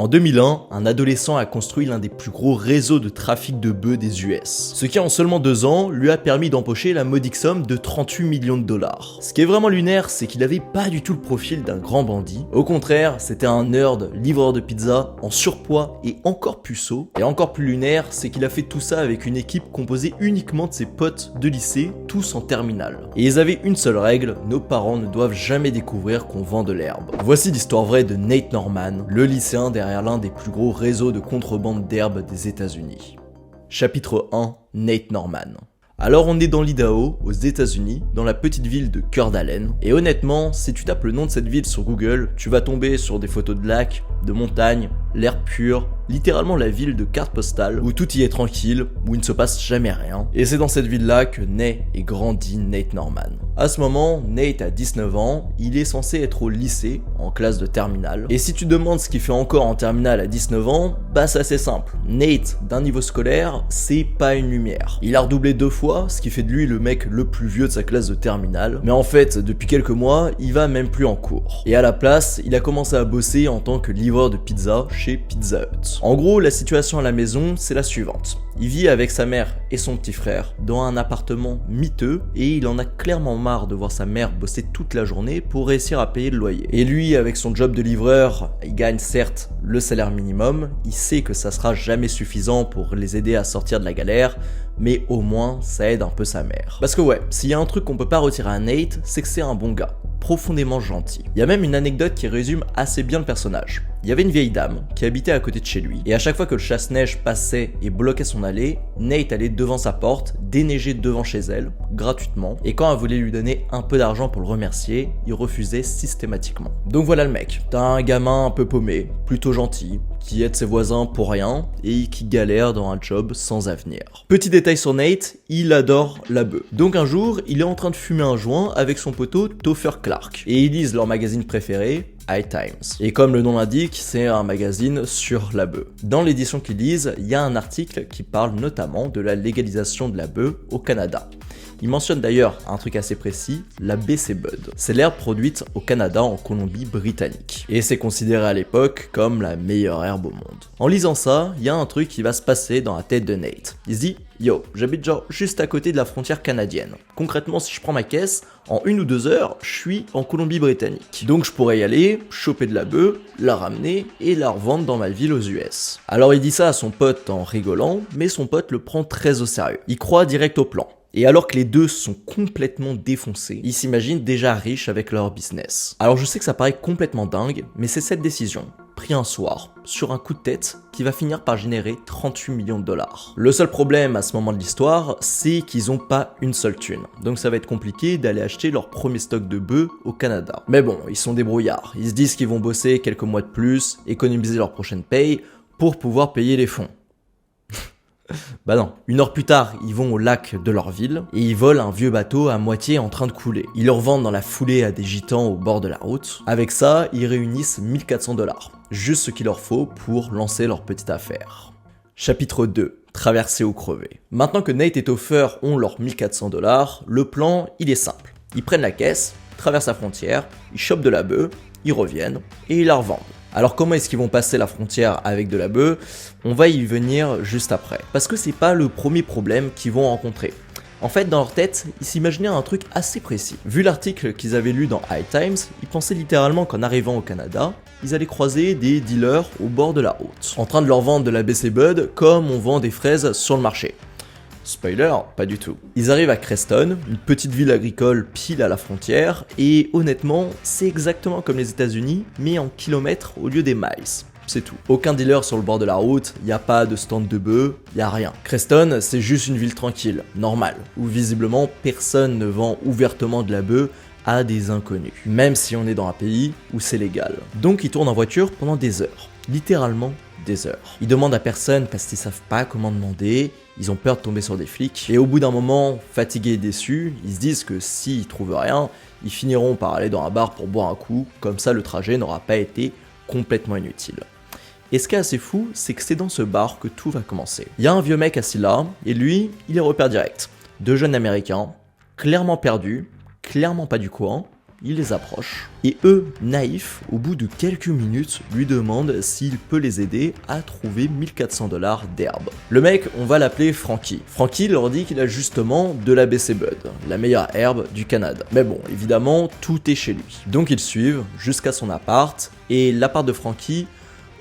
En 2001, un adolescent a construit l'un des plus gros réseaux de trafic de bœufs des US. Ce qui en seulement 2 ans lui a permis d'empocher la modique somme de 38 millions de dollars. Ce qui est vraiment lunaire, c'est qu'il avait pas du tout le profil d'un grand bandit. Au contraire, c'était un nerd, livreur de pizza, en surpoids et encore puceau. Et encore plus lunaire, c'est qu'il a fait tout ça avec une équipe composée uniquement de ses potes de lycée, tous en terminale. Et ils avaient une seule règle, nos parents ne doivent jamais découvrir qu'on vend de l'herbe. Voici l'histoire vraie de Nate Norman, le lycéen derrière l'un des plus gros réseaux de contrebande d'herbe des États-Unis. Chapitre 1, Nate Norman. Alors on est dans l'Idaho, aux États-Unis, dans la petite ville de Coeur d'Alene, et honnêtement, si tu tapes le nom de cette ville sur Google, tu vas tomber sur des photos de lacs, de montagnes, l'air pur, littéralement la ville de carte postale, où tout y est tranquille, où il ne se passe jamais rien. Et c'est dans cette ville-là que naît et grandit Nate Norman. À ce moment, Nate a 19 ans, il est censé être au lycée, en classe de terminale. Et si tu demandes ce qu'il fait encore en terminale à 19 ans, bah c'est assez simple. Nate, d'un niveau scolaire, c'est pas une lumière. Il a redoublé 2 fois, ce qui fait de lui le mec le plus vieux de sa classe de terminale. Mais en fait, depuis quelques mois, il va même plus en cours. Et à la place, il a commencé à bosser en tant que livreur de pizza chez Pizza Hut. En gros, la situation à la maison, c'est la suivante. Il vit avec sa mère et son petit frère dans un appartement miteux et il en a clairement marre de voir sa mère bosser toute la journée pour réussir à payer le loyer. Et lui, avec son job de livreur, il gagne certes le salaire minimum, il sait que ça sera jamais suffisant pour les aider à sortir de la galère, mais au moins ça aide un peu sa mère. Parce que ouais, s'il y a un truc qu'on peut pas retirer à Nate, c'est que c'est un bon gars, profondément gentil. Il y a même une anecdote qui résume assez bien le personnage. Il y avait une vieille dame qui habitait à côté de chez lui, et à chaque fois que le chasse-neige passait et bloquait son allée, Nate allait devant sa porte, déneiger devant chez elle, gratuitement, et quand elle voulait lui donner un peu d'argent pour le remercier, il refusait systématiquement. Donc voilà le mec, t'as un gamin un peu paumé, plutôt gentil, qui aide ses voisins pour rien, et qui galère dans un job sans avenir. Petit détail sur Nate, il adore la bœuf. Donc un jour, il est en train de fumer un joint avec son poteau Topher Clark, et ils lisent leur magazine préféré, High Times. Et comme le nom l'indique, c'est un magazine sur la bœuf. Dans l'édition qu'ils lisent, il y a un article qui parle notamment de la légalisation de la bœuf au Canada. Il mentionne d'ailleurs un truc assez précis, la BC Bud. C'est l'herbe produite au Canada en Colombie-Britannique. Et c'est considéré à l'époque comme la meilleure herbe au monde. En lisant ça, il y a un truc qui va se passer dans la tête de Nate. Il se dit, yo, j'habite genre juste à côté de la frontière canadienne. Concrètement, si je prends ma caisse, en 1 ou 2 heures, je suis en Colombie-Britannique. Donc je pourrais y aller, choper de la bœuf, la ramener et la revendre dans ma ville aux US. Alors il dit ça à son pote en rigolant, mais son pote le prend très au sérieux. Il croit direct au plan. Et alors que les deux sont complètement défoncés, ils s'imaginent déjà riches avec leur business. Alors je sais que ça paraît complètement dingue, mais c'est cette décision, prise un soir, sur un coup de tête, qui va finir par générer 38 millions de dollars. Le seul problème à ce moment de l'histoire, c'est qu'ils n'ont pas une seule thune. Donc ça va être compliqué d'aller acheter leur premier stock de bœufs au Canada. Mais bon, ils sont débrouillards. Ils se disent qu'ils vont bosser quelques mois de plus, économiser leur prochaine paye, pour pouvoir payer les fonds. Bah non, 1 heure plus tard, ils vont au lac de leur ville et ils volent un vieux bateau à moitié en train de couler. Ils le revendent dans la foulée à des gitans au bord de la route. Avec ça, ils réunissent 1400 $, juste ce qu'il leur faut pour lancer leur petite affaire. Chapitre 2, traversée ou crever. Maintenant que Nate et Topher ont leurs 1400 $, le plan, il est simple. Ils prennent la caisse, traversent la frontière, ils chopent de la bœuf, ils reviennent et ils la revendent. Alors comment est-ce qu'ils vont passer la frontière avec de la bœuf? On va y venir juste après. Parce que c'est pas le premier problème qu'ils vont rencontrer. En fait, dans leur tête, ils s'imaginaient un truc assez précis. Vu l'article qu'ils avaient lu dans High Times, ils pensaient littéralement qu'en arrivant au Canada, ils allaient croiser des dealers au bord de la route, en train de leur vendre de la BC Bud comme on vend des fraises sur le marché. Spoiler, pas du tout. Ils arrivent à Creston, une petite ville agricole pile à la frontière, et honnêtement, c'est exactement comme les États-Unis, mais en kilomètres au lieu des miles. C'est tout. Aucun dealer sur le bord de la route, y a pas de stand de bœufs, y a rien. Creston, c'est juste une ville tranquille, normale, où visiblement personne ne vend ouvertement de la bœuf à des inconnus, même si on est dans un pays où c'est légal. Donc ils tournent en voiture pendant des heures, littéralement des heures. Ils demandent à personne parce qu'ils savent pas comment demander, ils ont peur de tomber sur des flics, et au bout d'un moment, fatigués et déçus, ils se disent que s'ils trouvent rien, ils finiront par aller dans un bar pour boire un coup, comme ça le trajet n'aura pas été complètement inutile. Et ce qui est assez fou, c'est que c'est dans ce bar que tout va commencer. Il y a un vieux mec assis là, et lui, il est repère direct. 2 jeunes américains, clairement perdus, clairement pas du coin, il les approche. Et eux, naïfs, au bout de quelques minutes, lui demandent s'il peut les aider à trouver 1400 $ d'herbe. Le mec, on va l'appeler Frankie. Frankie leur dit qu'il a justement de la BC Bud, la meilleure herbe du Canada. Mais bon, évidemment, tout est chez lui. Donc ils suivent jusqu'à son appart, et l'appart de Frankie,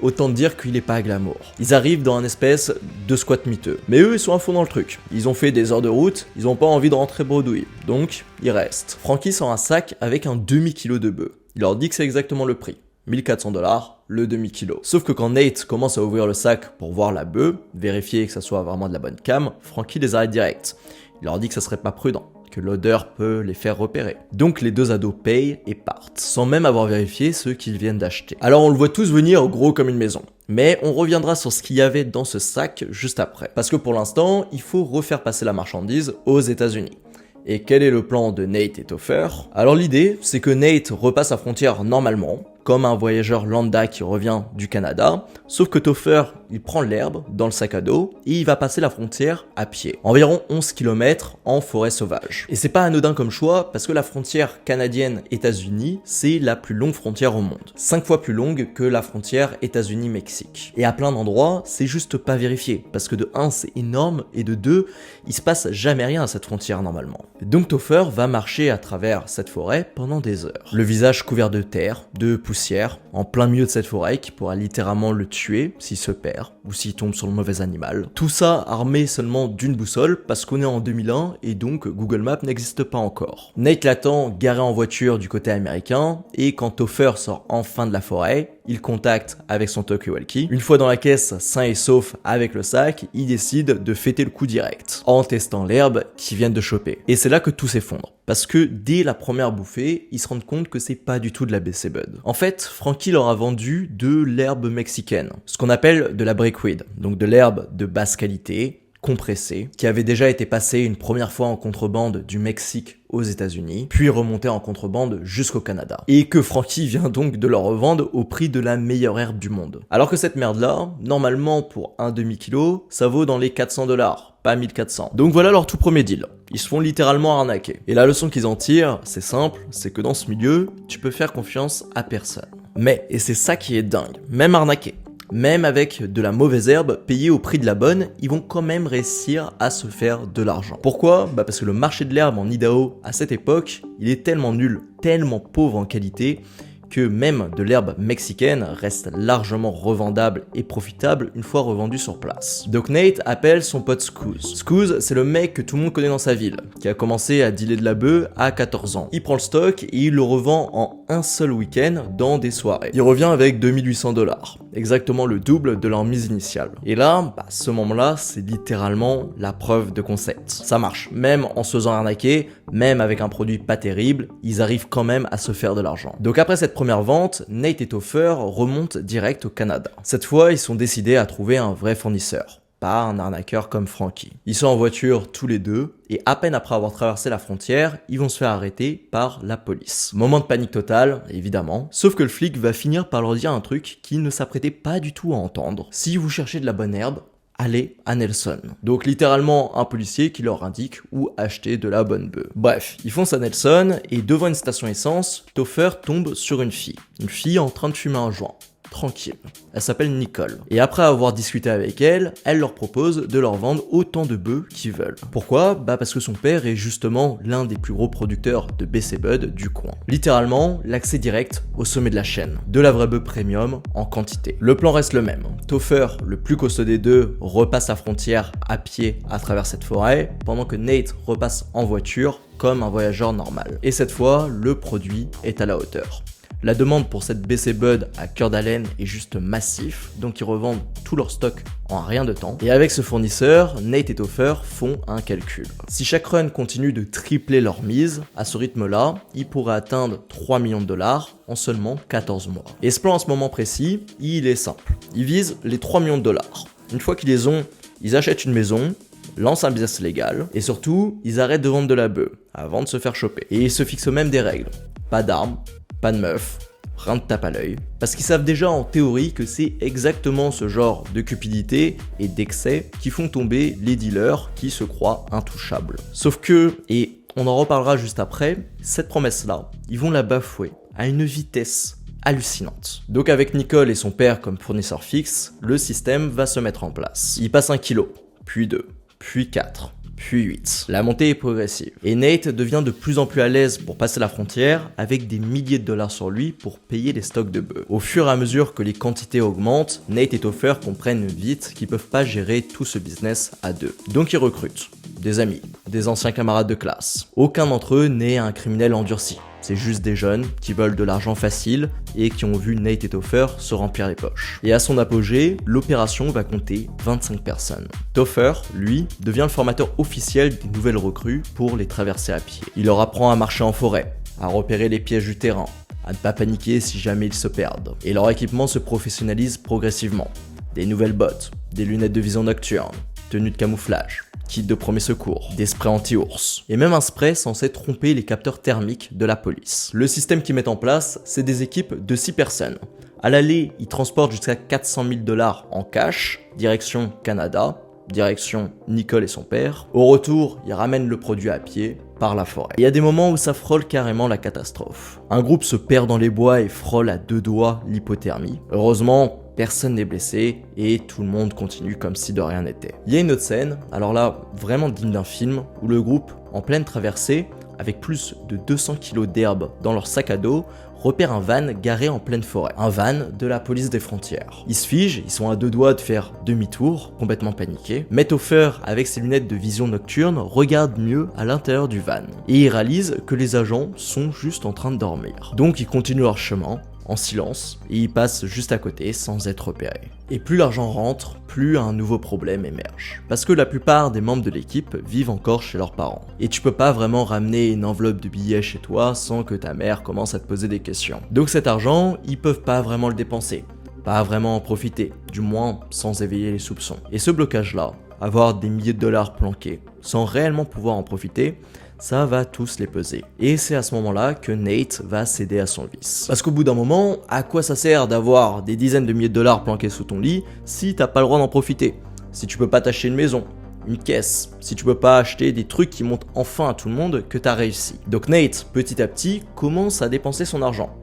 autant dire qu'il est pas glamour. Ils arrivent dans un espèce de squat miteux. Mais eux, ils sont à fond dans le truc. Ils ont fait des heures de route, ils ont pas envie de rentrer bredouille. Donc, ils restent. Frankie sort un sac avec un demi-kilo de bœuf. Il leur dit que c'est exactement le prix. 1400 $, le demi-kilo. Sauf que quand Nate commence à ouvrir le sac pour voir la bœuf, vérifier que ça soit vraiment de la bonne cam, Frankie les arrête direct. Il leur dit que ça serait pas prudent, que l'odeur peut les faire repérer. Donc les deux ados payent et partent, sans même avoir vérifié ce qu'ils viennent d'acheter. Alors on le voit tous venir gros comme une maison. Mais on reviendra sur ce qu'il y avait dans ce sac juste après. Parce que pour l'instant, il faut refaire passer la marchandise aux États-Unis. Et quel est le plan de Nate et Topher? Alors l'idée, c'est que Nate repasse la frontière normalement, comme un voyageur lambda qui revient du Canada, sauf que Topher, il prend l'herbe dans le sac à dos et il va passer la frontière à pied. Environ 11 km en forêt sauvage. Et c'est pas anodin comme choix parce que la frontière canadienne-États-Unis, c'est la plus longue frontière au monde. 5 fois plus longue que la frontière États-Unis-Mexique. Et à plein d'endroits, c'est juste pas vérifié parce que de 1, c'est énorme et de 2, il se passe jamais rien à cette frontière normalement. Donc Topher va marcher à travers cette forêt pendant des heures. Le visage couvert de terre, de poussière, en plein milieu de cette forêt qui pourra littéralement le tuer s'il se perd ou s'il tombe sur le mauvais animal. Tout ça armé seulement d'une boussole parce qu'on est en 2001 et donc Google Maps n'existe pas encore. Nate l'attend garé en voiture du côté américain et quand Topher sort enfin de la forêt, il contacte avec son talkie-walkie. Une fois dans la caisse, sain et sauf avec le sac, il décide de fêter le coup direct en testant l'herbe qu'ils viennent de choper. Et c'est là que tout s'effondre. Parce que dès la première bouffée, ils se rendent compte que c'est pas du tout de la BC Bud. En fait, Frankie leur a vendu de l'herbe mexicaine, ce qu'on appelle de la brickweed, donc de l'herbe de basse qualité, compressée, qui avait déjà été passée une première fois en contrebande du Mexique aux États-Unis, puis remontée en contrebande jusqu'au Canada. Et que Frankie vient donc de leur revendre au prix de la meilleure herbe du monde. Alors que cette merde-là, normalement pour un demi-kilo, ça vaut dans les 400 $, pas 1400. Donc voilà leur tout premier deal. Ils se font littéralement arnaquer. Et la leçon qu'ils en tirent, c'est simple, c'est que dans ce milieu, tu peux faire confiance à personne. Mais, et c'est ça qui est dingue, même arnaqué, même avec de la mauvaise herbe payée au prix de la bonne, ils vont quand même réussir à se faire de l'argent. Pourquoi? Parce que le marché de l'herbe en Idaho, à cette époque, il est tellement nul, tellement pauvre en qualité, que même de l'herbe mexicaine reste largement revendable et profitable une fois revendue sur place. Donc Nate appelle son pote Scoose. Scoose, c'est le mec que tout le monde connaît dans sa ville, qui a commencé à dealer de la bœuf à 14 ans. Il prend le stock et il le revend en un seul week-end dans des soirées. Il revient avec 2800 $, exactement le double de leur mise initiale. Et là, ce moment-là, c'est littéralement la preuve de concept. Ça marche, même en se faisant arnaquer, même avec un produit pas terrible, ils arrivent quand même à se faire de l'argent. Donc après cette première vente, Nate et Topher remontent direct au Canada. Cette fois, ils sont décidés à trouver un vrai fournisseur, pas un arnaqueur comme Frankie. Ils sont en voiture tous les deux, et à peine après avoir traversé la frontière, ils vont se faire arrêter par la police. Moment de panique totale, évidemment, sauf que le flic va finir par leur dire un truc qu'ils ne s'apprêtaient pas du tout à entendre. Si vous cherchez de la bonne herbe, allez à Nelson. Donc littéralement un policier qui leur indique où acheter de la bonne bœuf. Bref, ils foncent à Nelson et devant une station essence, Topher tombe sur une fille en train de fumer un joint. Tranquille. Elle s'appelle Nicole. Et après avoir discuté avec elle, elle leur propose de leur vendre autant de bœufs qu'ils veulent. Pourquoi? Parce que son père est justement l'un des plus gros producteurs de BC Bud du coin. Littéralement, l'accès direct au sommet de la chaîne. De la vraie bœuf premium en quantité. Le plan reste le même. Topher, le plus costaud des deux, repasse la frontière à pied à travers cette forêt, pendant que Nate repasse en voiture comme un voyageur normal. Et cette fois, le produit est à la hauteur. La demande pour cette BC Bud à cœur d'haleine est juste massif, donc ils revendent tout leur stock en rien de temps. Et avec ce fournisseur, Nate et Topher font un calcul. Si chaque run continue de tripler leur mise, à ce rythme-là, ils pourraient atteindre 3 millions de $, en seulement 14 mois. Et ce plan à ce moment précis, il est simple. Ils visent les 3 millions de $. Une fois qu'ils les ont, ils achètent une maison, lancent un business légal, et surtout, ils arrêtent de vendre de la bœuf, avant de se faire choper. Et ils se fixent même des règles. Pas d'armes, pas de meuf, rien de tape à l'œil, parce qu'ils savent déjà en théorie que c'est exactement ce genre de cupidité et d'excès qui font tomber les dealers qui se croient intouchables. Sauf que, et on en reparlera juste après, cette promesse-là, ils vont la bafouer à une vitesse hallucinante. Donc avec Nicole et son père comme fournisseur fixe, le système va se mettre en place. Il passe 1 kilo, puis 2, puis 4, puis 8. La montée est progressive. Et Nate devient de plus en plus à l'aise pour passer la frontière avec des milliers de dollars sur lui pour payer les stocks de bœufs. Au fur et à mesure que les quantités augmentent, Nate et Topher comprennent vite qu'ils peuvent pas gérer tout ce business à deux. Donc ils recrutent des amis, des anciens camarades de classe. Aucun d'entre eux n'est un criminel endurci. C'est juste des jeunes qui veulent de l'argent facile et qui ont vu Nate et Topher se remplir les poches. Et à son apogée, l'opération va compter 25 personnes. Topher, lui, devient le formateur officiel des nouvelles recrues pour les traverser à pied. Il leur apprend à marcher en forêt, à repérer les pièges du terrain, à ne pas paniquer si jamais ils se perdent. Et leur équipement se professionnalise progressivement. Des nouvelles bottes, des lunettes de vision nocturne, tenues de camouflage, kit de premier secours, des sprays anti-ours, et même un spray censé tromper les capteurs thermiques de la police. Le système qu'ils mettent en place, c'est des équipes de 6 personnes. À l'aller, ils transportent jusqu'à 400 000 $ en cash, direction Canada, direction Nicole et son père. Au retour, ils ramènent le produit à pied par la forêt. Il y a des moments où ça frôle carrément la catastrophe. Un groupe se perd dans les bois et frôle à 2 doigts l'hypothermie. Heureusement, personne n'est blessé et tout le monde continue comme si de rien n'était. Il y a une autre scène, alors là, vraiment digne d'un film, où le groupe, en pleine traversée, avec plus de 200 kg d'herbe dans leur sac à dos, repère un van garé en pleine forêt. Un van de la police des frontières. Ils se figent, ils sont à 2 doigts de faire demi-tour, complètement paniqués. Mais Topher, avec ses lunettes de vision nocturne, regarde mieux à l'intérieur du van. Et il réalise que les agents sont juste en train de dormir. Donc ils continuent leur chemin, en silence, et ils passent juste à côté sans être repérés. Et plus l'argent rentre, plus un nouveau problème émerge. Parce que la plupart des membres de l'équipe vivent encore chez leurs parents. Et tu peux pas vraiment ramener une enveloppe de billets chez toi sans que ta mère commence à te poser des questions. Donc cet argent, ils peuvent pas vraiment le dépenser, pas vraiment en profiter, du moins sans éveiller les soupçons. Et ce blocage-là, avoir des milliers de dollars planqués, sans réellement pouvoir en profiter, ça va tous les peser. Et c'est à ce moment-là que Nate va céder à son vice. Parce qu'au bout d'un moment, à quoi ça sert d'avoir des dizaines de milliers de dollars planqués sous ton lit si t'as pas le droit d'en profiter? Si tu peux pas t'acheter une maison, une caisse, si tu peux pas acheter des trucs qui montrent enfin à tout le monde que t'as réussi. Donc Nate, petit à petit, commence à dépenser son argent.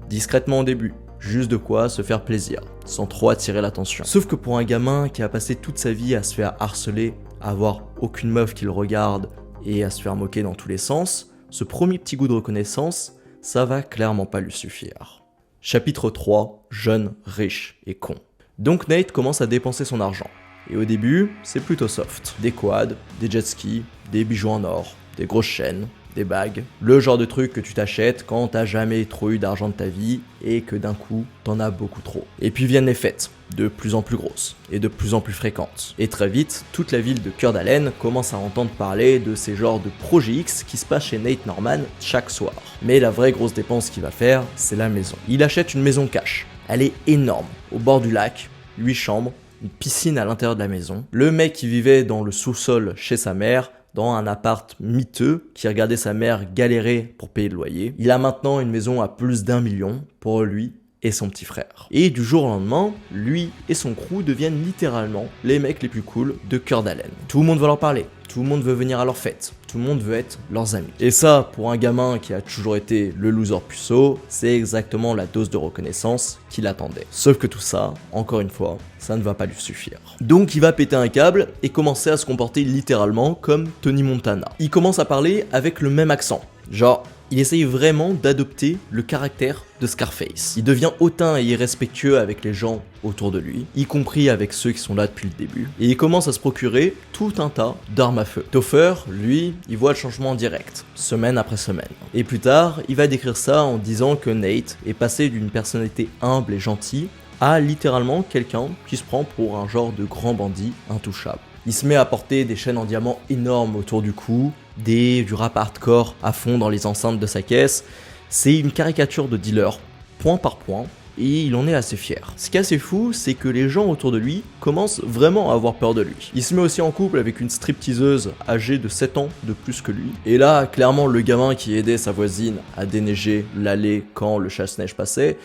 Discrètement au début. Juste de quoi se faire plaisir, sans trop attirer l'attention. Sauf que pour un gamin qui a passé toute sa vie à se faire harceler, à avoir aucune meuf qui le regarde, et à se faire moquer dans tous les sens, ce premier petit goût de reconnaissance, ça va clairement pas lui suffire. Chapitre 3, jeune, riche et con. Donc Nate commence à dépenser son argent. Et au début, c'est plutôt soft. Des quads, des jet skis, des bijoux en or, des grosses chaînes, des bagues, le genre de truc que tu t'achètes quand t'as jamais trop eu d'argent de ta vie et que d'un coup, t'en as beaucoup trop. Et puis viennent les fêtes, de plus en plus grosses et de plus en plus fréquentes. Et très vite, toute la ville de Coeur d'Alene commence à entendre parler de ces genres de projets X qui se passent chez Nate Norman chaque soir. Mais la vraie grosse dépense qu'il va faire, c'est la maison. Il achète une maison cash. Elle est énorme, au bord du lac, 8 chambres, une piscine à l'intérieur de la maison. Le mec qui vivait dans le sous-sol chez sa mère, dans un appart miteux, qui regardait sa mère galérer pour payer le loyer. Il a maintenant une maison à plus d'1 million pour lui et son petit frère. Et du jour au lendemain, lui et son crew deviennent littéralement les mecs les plus cool de Coeur d'Alene. Tout le monde veut leur parler, tout le monde veut venir à leur fête, tout le monde veut être leurs amis. Et ça, pour un gamin qui a toujours été le loser puceau, c'est exactement la dose de reconnaissance qu'il attendait. Sauf que tout ça, encore une fois, ça ne va pas lui suffire. Donc il va péter un câble et commencer à se comporter littéralement comme Tony Montana. Il commence à parler avec le même accent, genre il essaye vraiment d'adopter le caractère de Scarface. Il devient hautain et irrespectueux avec les gens autour de lui, y compris avec ceux qui sont là depuis le début, et il commence à se procurer tout un tas d'armes à feu. Topher, lui, il voit le changement en direct, semaine après semaine. Et plus tard, il va décrire ça en disant que Nate est passé d'une personnalité humble et gentille à littéralement quelqu'un qui se prend pour un genre de grand bandit intouchable. Il se met à porter des chaînes en diamant énormes autour du cou, du rap hardcore à fond dans les enceintes de sa caisse. C'est une caricature de dealer, point par point, et il en est assez fier. Ce qui est assez fou, c'est que les gens autour de lui commencent vraiment à avoir peur de lui. Il se met aussi en couple avec une stripteaseuse âgée de 7 ans de plus que lui. Et là, clairement, le gamin qui aidait sa voisine à déneiger l'allée quand le chasse-neige passait,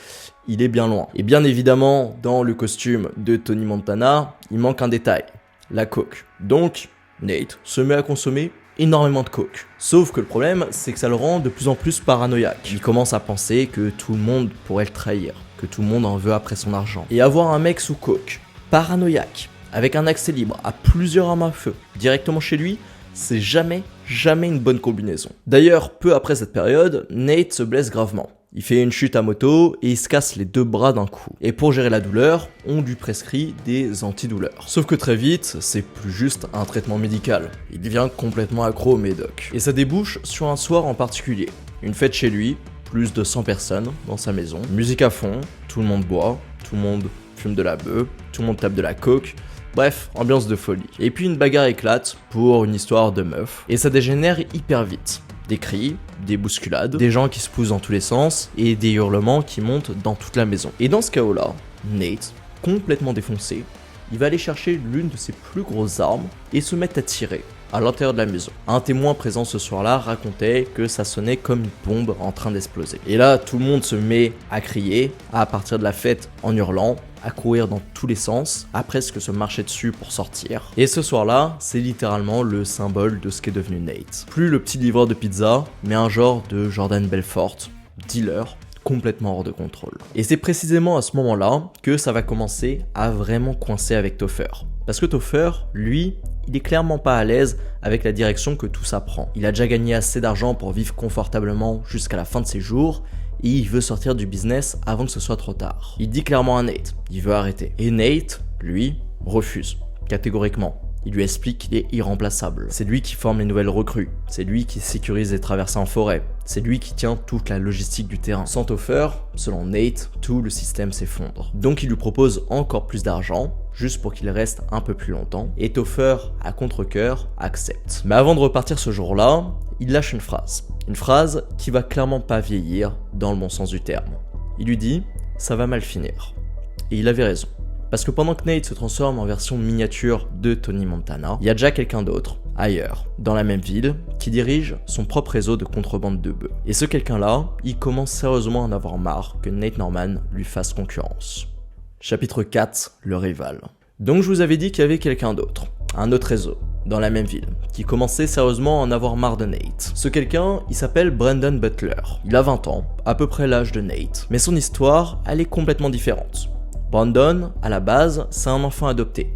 il est bien loin. Et bien évidemment, dans le costume de Tony Montana, il manque un détail. La coke. Donc, Nate se met à consommer énormément de coke. Sauf que le problème, c'est que ça le rend de plus en plus paranoïaque. Il commence à penser que tout le monde pourrait le trahir, que tout le monde en veut après son argent. Et avoir un mec sous coke, paranoïaque, avec un accès libre à plusieurs armes à feu, directement chez lui, c'est jamais une bonne combinaison. D'ailleurs, peu après cette période, Nate se blesse gravement. Il fait une chute à moto et il se casse les 2 bras d'un coup. Et pour gérer la douleur, on lui prescrit des antidouleurs. Sauf que très vite, c'est plus juste un traitement médical. Il devient complètement accro au médoc. Et ça débouche sur un soir en particulier. Une fête chez lui, plus de 100 personnes dans sa maison. Musique à fond, tout le monde boit, tout le monde fume de la beuh, tout le monde tape de la coke. Bref, ambiance de folie. Et puis une bagarre éclate pour une histoire de meuf. Et ça dégénère hyper vite. Des cris, des bousculades, des gens qui se poussent dans tous les sens et des hurlements qui montent dans toute la maison. Et dans ce chaos-là, Nate, complètement défoncé, il va aller chercher l'une de ses plus grosses armes et se mettre à tirer à l'intérieur de la maison. Un témoin présent ce soir-là racontait que ça sonnait comme une bombe en train d'exploser. Et là, tout le monde se met à crier, à partir de la fête en hurlant, à courir dans tous les sens, à presque se marcher dessus pour sortir. Et ce soir-là, c'est littéralement le symbole de ce qu'est devenu Nate. Plus le petit livreur de pizza, mais un genre de Jordan Belfort, dealer, complètement hors de contrôle. Et c'est précisément à ce moment-là que ça va commencer à vraiment coincer avec Topher. Parce que Topher, lui, il est clairement pas à l'aise avec la direction que tout ça prend. Il a déjà gagné assez d'argent pour vivre confortablement jusqu'à la fin de ses jours, et il veut sortir du business avant que ce soit trop tard. Il dit clairement à Nate, il veut arrêter. Et Nate, lui, refuse, catégoriquement. Il lui explique qu'il est irremplaçable. C'est lui qui forme les nouvelles recrues. C'est lui qui sécurise les traversées en forêt. C'est lui qui tient toute la logistique du terrain. Sans Topher, selon Nate, tout le système s'effondre. Donc il lui propose encore plus d'argent, juste pour qu'il reste un peu plus longtemps. Et Topher, à contre-cœur, accepte. Mais avant de repartir ce jour-là, il lâche une phrase. Une phrase qui va clairement pas vieillir dans le bon sens du terme. Il lui dit « ça va mal finir ». Et il avait raison. Parce que pendant que Nate se transforme en version miniature de Tony Montana, il y a déjà quelqu'un d'autre, ailleurs, dans la même ville, qui dirige son propre réseau de contrebande de bœufs. Et ce quelqu'un-là, il commence sérieusement à en avoir marre que Nate Norman lui fasse concurrence. Chapitre 4, le rival. Donc je vous avais dit qu'il y avait quelqu'un d'autre, un autre réseau, dans la même ville, qui commençait sérieusement à en avoir marre de Nate. Ce quelqu'un, il s'appelle Brandon Butler. Il a 20 ans, à peu près l'âge de Nate, mais son histoire, elle est complètement différente. Brandon, à la base, c'est un enfant adopté,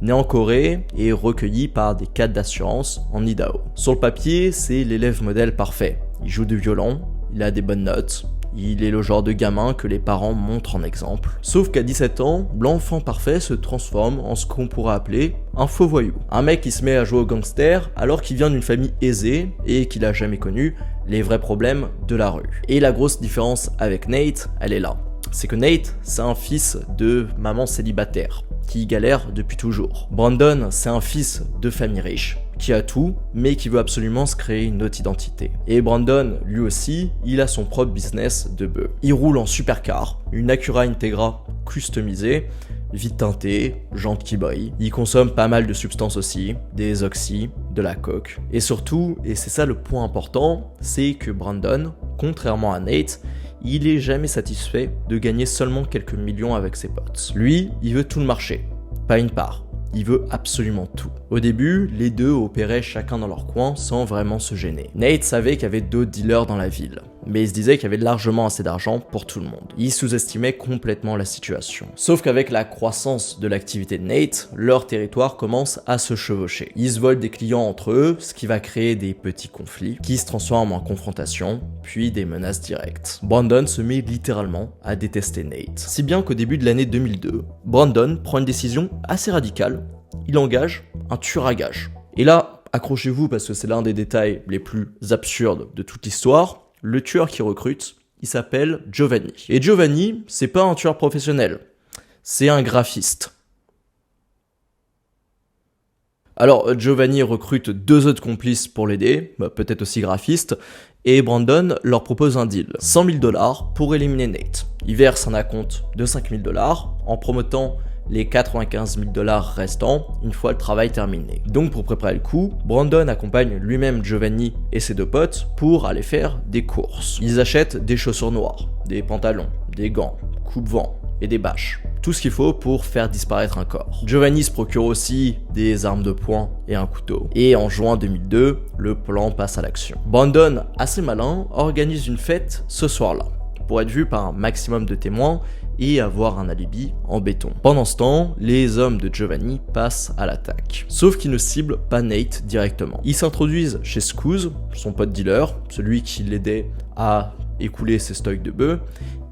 né en Corée et recueilli par des cadres d'assurance en Idaho. Sur le papier, c'est l'élève modèle parfait. Il joue du violon, il a des bonnes notes, il est le genre de gamin que les parents montrent en exemple. Sauf qu'à 17 ans, l'enfant parfait se transforme en ce qu'on pourrait appeler un faux voyou. Un mec qui se met à jouer au gangster alors qu'il vient d'une famille aisée et qu'il a jamais connu les vrais problèmes de la rue. Et la grosse différence avec Nate, elle est là. C'est que Nate, c'est un fils de maman célibataire, qui galère depuis toujours. Brandon, c'est un fils de famille riche, qui a tout, mais qui veut absolument se créer une autre identité. Et Brandon, lui aussi, il a son propre business de bœuf. Il roule en supercar, une Acura Integra customisée, vite teintée, jantes qui brillent. Il consomme pas mal de substances aussi, des oxys, de la coke. Et surtout, et c'est ça le point important, c'est que Brandon, contrairement à Nate, il est jamais satisfait de gagner seulement quelques millions avec ses potes. Lui, il veut tout le marché, pas une part. Il veut absolument tout. Au début, les deux opéraient chacun dans leur coin sans vraiment se gêner. Nate savait qu'il y avait d'autres dealers dans la ville, mais il se disait qu'il y avait largement assez d'argent pour tout le monde. Il sous-estimait complètement la situation. Sauf qu'avec la croissance de l'activité de Nate, leur territoire commence à se chevaucher. Ils se volent des clients entre eux, ce qui va créer des petits conflits qui se transforment en confrontations, puis des menaces directes. Brandon se met littéralement à détester Nate. Si bien qu'au début de l'année 2002, Brandon prend une décision assez radicale. Il engage un tueur à gages. Et là, accrochez-vous parce que c'est l'un des détails les plus absurdes de toute l'histoire. Le tueur qui recrute, il s'appelle Giovanni. Et Giovanni, c'est pas un tueur professionnel, c'est un graphiste. Alors, Giovanni recrute 2 autres complices pour l'aider, peut-être aussi graphistes, et Brandon leur propose un deal. 100 000 $ pour éliminer Nate. Il verse un acompte de 5 000 $ en promotant les 95 000 $ restants une fois le travail terminé. Donc pour préparer le coup, Brandon accompagne lui-même Giovanni et ses 2 potes pour aller faire des courses. Ils achètent des chaussures noires, des pantalons, des gants, coupe-vent. et des bâches. Tout ce qu'il faut pour faire disparaître un corps. Giovanni se procure aussi des armes de poing et un couteau. Et en juin 2002, le plan passe à l'action. Brandon, assez malin, organise une fête ce soir-là, pour être vu par un maximum de témoins et avoir un alibi en béton. Pendant ce temps, les hommes de Giovanni passent à l'attaque. Sauf qu'ils ne ciblent pas Nate directement. Ils s'introduisent chez Scouse, son pote dealer, celui qui l'aidait à écouler ses stocks de bœufs,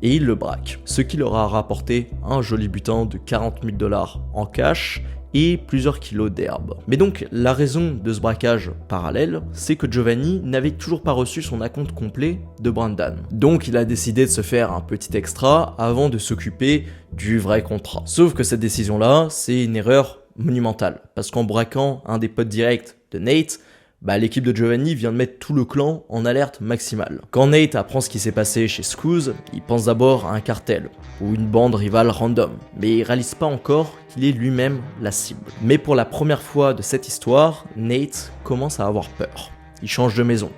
et ils le braquent. Ce qui leur a rapporté un joli butin de 40 000 $ en cash et plusieurs kilos d'herbe. Mais donc, la raison de ce braquage parallèle, c'est que Giovanni n'avait toujours pas reçu son acompte complet de Brandon. Donc, il a décidé de se faire un petit extra avant de s'occuper du vrai contrat. Sauf que cette décision-là, c'est une erreur monumentale. Parce qu'en braquant un des potes directs de Nate, l'équipe de Giovanni vient de mettre tout le clan en alerte maximale. Quand Nate apprend ce qui s'est passé chez Scouse, il pense d'abord à un cartel ou une bande rivale random, mais il réalise pas encore qu'il est lui-même la cible. Mais pour la première fois de cette histoire, Nate commence à avoir peur. Il change de maison.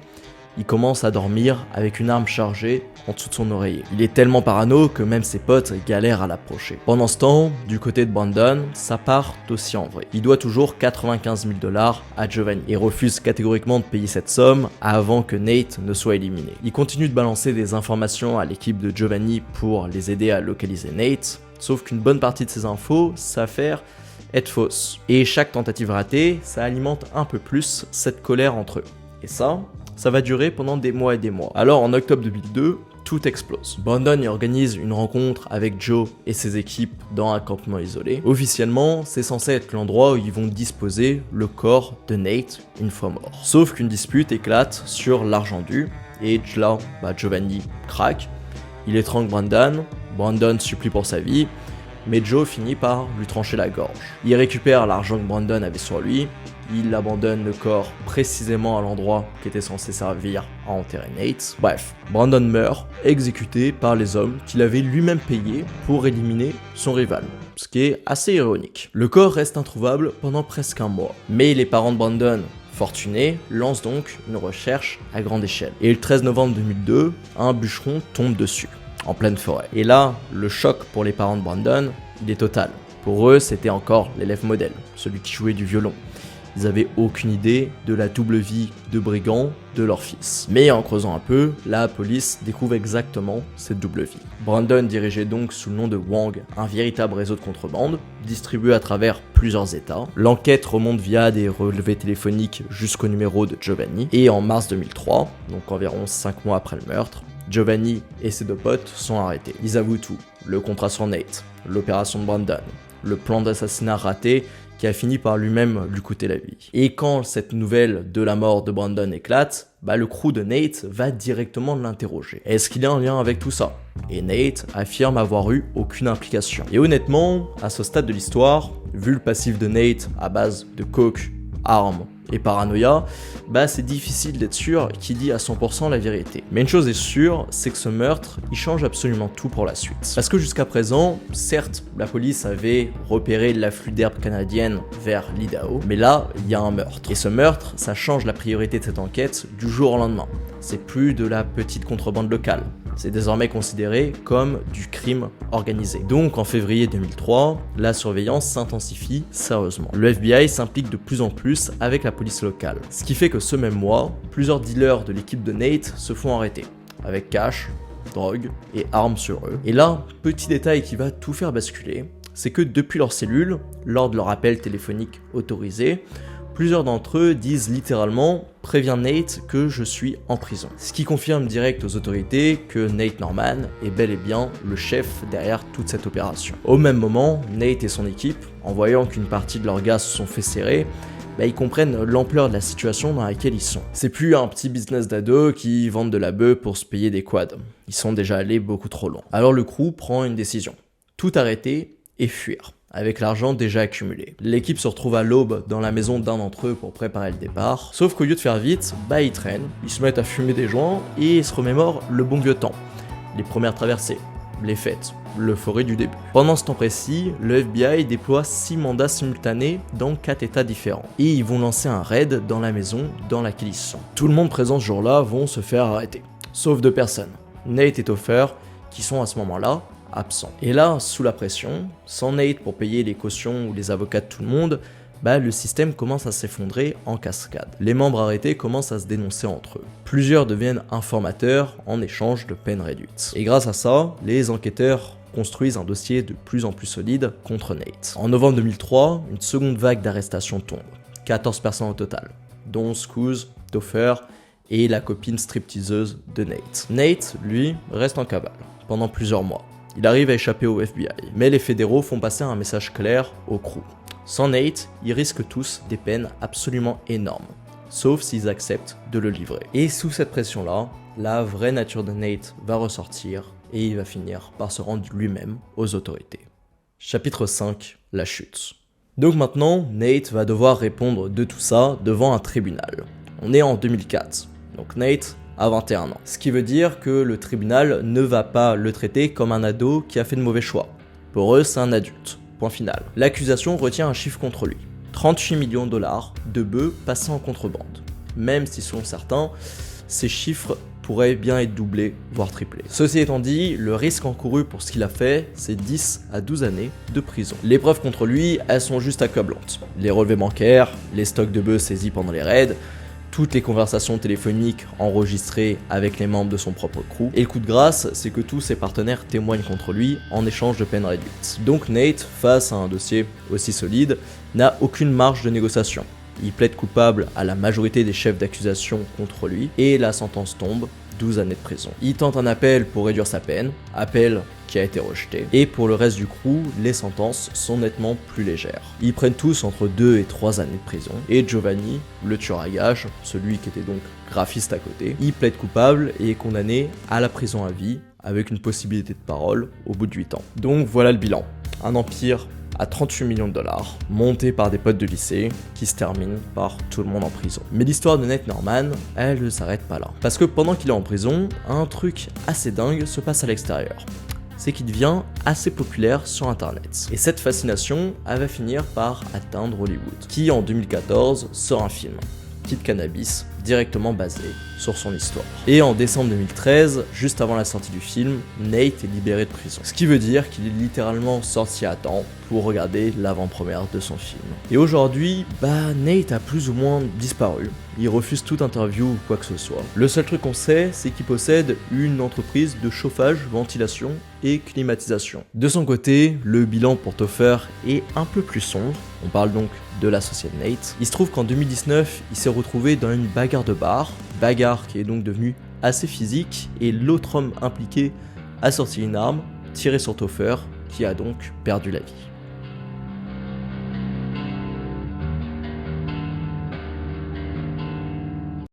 Il commence à dormir avec une arme chargée en dessous de son oreiller. Il est tellement parano que même ses potes galèrent à l'approcher. Pendant ce temps, du côté de Brandon, ça part aussi en vrai. Il doit toujours 95 000 $ à Giovanni et refuse catégoriquement de payer cette somme avant que Nate ne soit éliminé. Il continue de balancer des informations à l'équipe de Giovanni pour les aider à localiser Nate, sauf qu'une bonne partie de ces infos s'avère être fausse. Et chaque tentative ratée, ça alimente un peu plus cette colère entre eux. Et ça va durer pendant des mois et des mois. Alors en octobre 2002, tout explose. Brandon y organise une rencontre avec Joe et ses équipes dans un campement isolé. Officiellement, c'est censé être l'endroit où ils vont disposer le corps de Nate une fois mort. Sauf qu'une dispute éclate sur l'argent dû, et là, Giovanni craque, il étrangle Brandon, Brandon supplie pour sa vie, mais Joe finit par lui trancher la gorge. Il récupère l'argent que Brandon avait sur lui, il abandonne le corps précisément à l'endroit qui était censé servir à enterrer Nate. Bref, Brandon meurt, exécuté par les hommes qu'il avait lui-même payés pour éliminer son rival, ce qui est assez ironique. Le corps reste introuvable pendant presque un mois, mais les parents de Brandon, fortunés, lancent donc une recherche à grande échelle. Et le 13 novembre 2002, un bûcheron tombe dessus, en pleine forêt. Et là, le choc pour les parents de Brandon, il est total. Pour eux, c'était encore l'élève modèle, celui qui jouait du violon. Ils avaient aucune idée de la double vie de brigand de leur fils. Mais en creusant un peu, la police découvre exactement cette double vie. Brandon dirigeait donc sous le nom de Wang un véritable réseau de contrebande, distribué à travers plusieurs états. L'enquête remonte via des relevés téléphoniques jusqu'au numéro de Giovanni. Et en mars 2003, donc environ 5 mois après le meurtre, Giovanni et ses deux potes sont arrêtés. Ils avouent tout, le contrat sur Nate, l'opération de Brandon, le plan d'assassinat raté qui a fini par lui-même lui coûter la vie. Et quand cette nouvelle de la mort de Brandon éclate, le crew de Nate va directement l'interroger. Est-ce qu'il y a un lien avec tout ça? Et Nate affirme avoir eu aucune implication. Et honnêtement, à ce stade de l'histoire, vu le passif de Nate à base de coke, armes et paranoïa, c'est difficile d'être sûr qu'il dit à 100% la vérité. Mais une chose est sûre, c'est que ce meurtre, il change absolument tout pour la suite. Parce que jusqu'à présent, certes, la police avait repéré l'afflux d'herbes canadiennes vers l'Idaho, mais là, il y a un meurtre. Et ce meurtre, ça change la priorité de cette enquête du jour au lendemain. C'est plus de la petite contrebande locale. C'est désormais considéré comme du crime organisé. Donc en février 2003, la surveillance s'intensifie sérieusement. Le FBI s'implique de plus en plus avec la police locale. Ce qui fait que ce même mois, plusieurs dealers de l'équipe de Nate se font arrêter, avec cash, drogue et armes sur eux. Et là, petit détail qui va tout faire basculer, c'est que depuis leur cellule, lors de leur appel téléphonique autorisé, plusieurs d'entre eux disent littéralement « Préviens Nate que je suis en prison ». Ce qui confirme direct aux autorités que Nate Norman est bel et bien le chef derrière toute cette opération. Au même moment, Nate et son équipe, en voyant qu'une partie de leurs gars se sont fait serrer, ils comprennent l'ampleur de la situation dans laquelle ils sont. C'est plus un petit business d'ado qui vendent de la bœuf pour se payer des quads. Ils sont déjà allés beaucoup trop loin. Alors le crew prend une décision. Tout arrêter et fuir, avec l'argent déjà accumulé. L'équipe se retrouve à l'aube dans la maison d'un d'entre eux pour préparer le départ, sauf qu'au lieu de faire vite, ils traînent, ils se mettent à fumer des joints et se remémorent le bon vieux temps. Les premières traversées, les fêtes, l'euphorie du début. Pendant ce temps précis, le FBI déploie 6 mandats simultanés dans 4 états différents. Et ils vont lancer un raid dans la maison dans laquelle ils sont. Tout le monde présent ce jour-là vont se faire arrêter, sauf 2 personnes, Nate et Topher, qui sont à ce moment-là absent. Et là, sous la pression, sans Nate pour payer les cautions ou les avocats de tout le monde, le système commence à s'effondrer en cascade. Les membres arrêtés commencent à se dénoncer entre eux. Plusieurs deviennent informateurs en échange de peines réduites. Et grâce à ça, les enquêteurs construisent un dossier de plus en plus solide contre Nate. En novembre 2003, une seconde vague d'arrestations tombe. 14 personnes au total, dont Scouse, Topher et la copine stripteaseuse de Nate. Nate, lui, reste en cavale pendant plusieurs mois. Il arrive à échapper au FBI, mais les fédéraux font passer un message clair au crew. Sans Nate, ils risquent tous des peines absolument énormes, sauf s'ils acceptent de le livrer. Et sous cette pression-là, la vraie nature de Nate va ressortir et il va finir par se rendre lui-même aux autorités. Chapitre 5, la chute. Donc maintenant, Nate va devoir répondre de tout ça devant un tribunal. On est en 2004, donc Nate a 21 ans. Ce qui veut dire que le tribunal ne va pas le traiter comme un ado qui a fait de mauvais choix. Pour eux, c'est un adulte. Point final. L'accusation retient un chiffre contre lui. 38 millions de dollars de bœufs passés en contrebande. Même si selon certains, ces chiffres pourraient bien être doublés, voire triplés. Ceci étant dit, le risque encouru pour ce qu'il a fait, c'est 10 à 12 années de prison. Les preuves contre lui, elles sont juste accablantes. Les relevés bancaires, les stocks de bœufs saisis pendant les raids, toutes les conversations téléphoniques enregistrées avec les membres de son propre crew. Et le coup de grâce, c'est que tous ses partenaires témoignent contre lui en échange de peines réduites. Donc Nate, face à un dossier aussi solide, n'a aucune marge de négociation. Il plaide coupable à la majorité des chefs d'accusation contre lui et la sentence tombe, 12 années de prison. Il tente un appel pour réduire sa peine, appel qui a été rejeté. Et pour le reste du crew, les sentences sont nettement plus légères. Ils prennent tous entre 2 et 3 années de prison. Et Giovanni, le tueur à gages, celui qui était donc graphiste à côté, il plaide coupable et est condamné à la prison à vie avec une possibilité de parole au bout de 8 ans. Donc voilà le bilan. Un empire à 38 millions de dollars, monté par des potes de lycée, qui se termine par tout le monde en prison. Mais l'histoire de Nate Norman, elle ne s'arrête pas là. Parce que pendant qu'il est en prison, un truc assez dingue se passe à l'extérieur. C'est qu'il devient assez populaire sur internet. Et cette fascination, elle va finir par atteindre Hollywood, qui en 2014 sort un film, Kid Cannabis, directement basé sur son histoire. Et en décembre 2013, juste avant la sortie du film, Nate est libéré de prison. Ce qui veut dire qu'il est littéralement sorti à temps pour regarder l'avant-première de son film. Et aujourd'hui, Nate a plus ou moins disparu. Il refuse toute interview ou quoi que ce soit. Le seul truc qu'on sait, c'est qu'il possède une entreprise de chauffage, ventilation et climatisation. De son côté, le bilan pour Topher est un peu plus sombre. On parle donc de l'associé de Nate. Il se trouve qu'en 2019, il s'est retrouvé dans une bagarre de bar, bagarre qui est donc devenue assez physique, et l'autre homme impliqué a sorti une arme, tiré sur Topher, qui a donc perdu la vie.